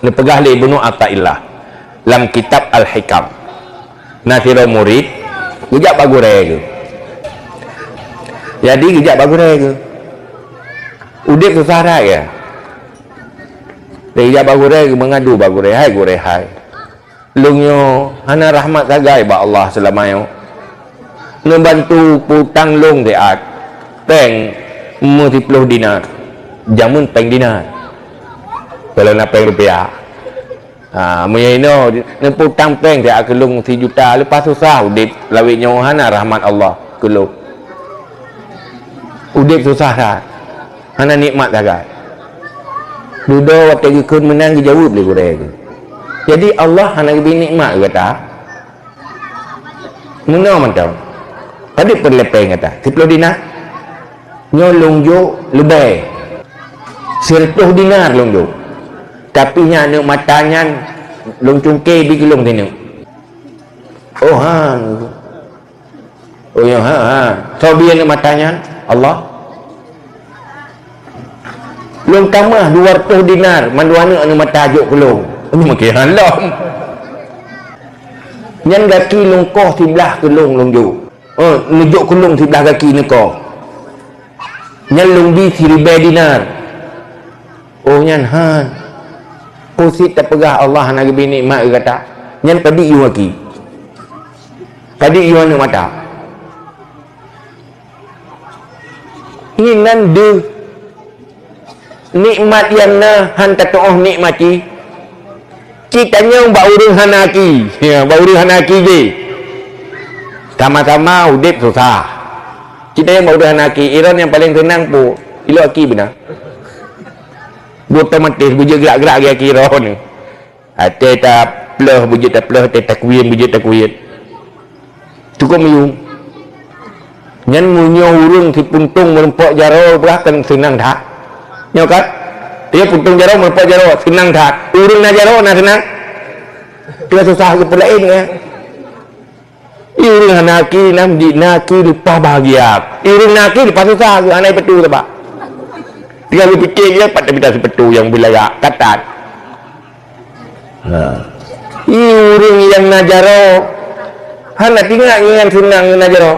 ni pegah li Ibnu Athaillah dalam kitab Al-Hikam nasira murid gejak bagure ke jadi gejak bagure ke udip susah dah ya dia gejak bagure ke mengadu bagure hai gure hai lungyo hana rahmat sagai ba Allah selamayo ngebantu putang lung deat peng multipluh dinar jamun peng dinar kalau nak peng rupiah menyaino putang peng dia kelung 3 juta lepas susah udip lawit nyo hana rahmat Allah kelung udip susah dah hana nikmat sagai duduk waktu ikut menang dijawab boleh gure jadi Allah hana bagi nikmat kata muna mantau tadi perlepeng kata 10 dinar nyolong jo lebih 100 dinar long jo tapi nya nak matanya long cungke di kelong tini oh ha oh ya ha so biar nak matanya Allah long tambah 200 dinar manduana anu mata juk kelong ini makin halam nyan gaki long koh sebelah kelong long jo oh nujuk kelong sebelah kaki ni koh nyan long di 1000 dinar oh nyan han pusit tak pegah Allah nak bini nikmat kata nyan tadi you lagi tadi you anu mata ini nan de nikmat yang na han tatoh nikmati kitanya ba urang hanaki ya ba urang hanaki je sama-sama udip susah kita yang ba urang hanaki iran yang paling tenang pu ilo aki benar otomatis bujur gerak-gerak dia kira ni ate tak pleh bujur tak pleh ate takwin bujur takwin cukup miyung nyan munyo urung si puntung merempok jaro berahkan senang tak nyo kat dia puntung jaro merempok jaro senang tak urung na jaro na senang dia susah ke pelain ya urung hanaki nam di naki lupa bahagia urung naki lupa susah ke anai betul tak dia berfikir dia pada bidang sepetu yang wilayah katat urung yang najaro hana tinggal dengan senang najaro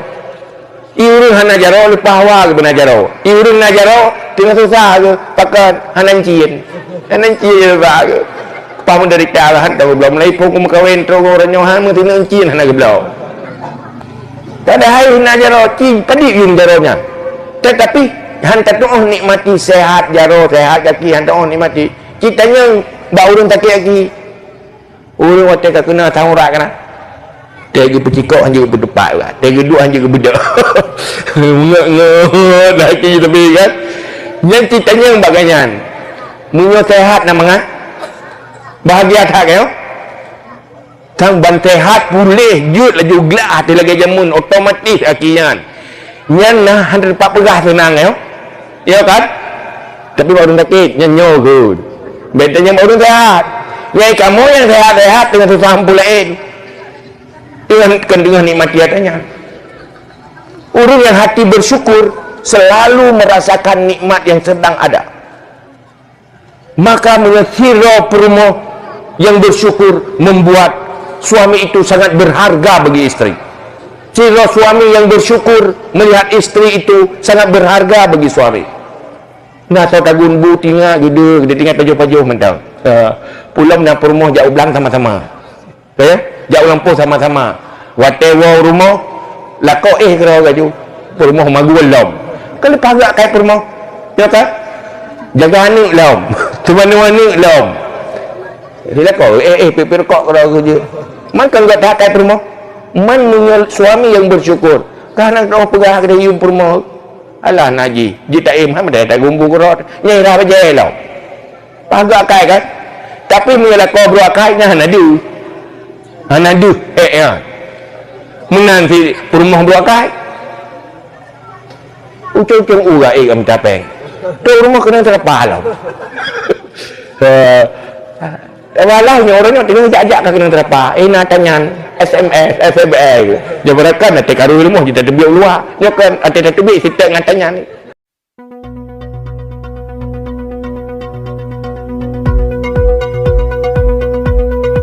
urung hana jaro lupa hawa ke najaro urung najaro tinggal susah ke pakai hanan cien ba ke pa menderita han tahu belum lai pun kawin trogo ranyo han mesti nan cien hana ke belum padahal najaro cing tadi yung jaronya tetapi hantar tu nikmati sehat jaro sehat kaki hantar nikmati kitanya ba urang tak lagi urang wate ka kena taurak kana tegi pecikok hanya berdepak lah tegi duduk hanya bedak ngek lagi tapi kan yang kitanya baganyan munyo sehat namanya bahagia tak kan kang ban sehat pulih jut laju gelak hati lagi jamun otomatis akian nyan nah hantar pak pegah senang ya kan tapi baru sakit nyanyo good bedanya baru sehat nyai kamu yang sehat-sehat dengan susah pulain dengan nikmati hatanya urang yang hati bersyukur selalu merasakan nikmat yang sedang ada maka mengesiro perumo yang bersyukur membuat suami itu sangat berharga bagi istri ciri suami yang bersyukur melihat istri itu sangat berharga bagi suami nah so tagun bu tinggal gede tinggal pajuh-pajuh mentang pulang na rumah jauh belang sama-sama ya jauh lampu sama-sama whatever rumah lako kira gaju rumah magu lom kalau pagak kai rumah ya kan jaga anak lom cuma anak lom bila kau pipir kok kira gaju man kalau tak kai rumah man menyel suami yang bersyukur karena kau pegah dari rumah alah naji jita imam dah tak gumbu kurot nyai dah bajai law pagak kai kan tapi mula kau berakai nya hanadu ya menan si rumah berakai ucung uga am tapeng tu rumah kena terapa law walau orangnya tengok ajak ke kena terapa nak tanyan SMS FBA dia berakan nanti karu rumah kita tebiak luar nyokan ada tebiak kita ngatanya ni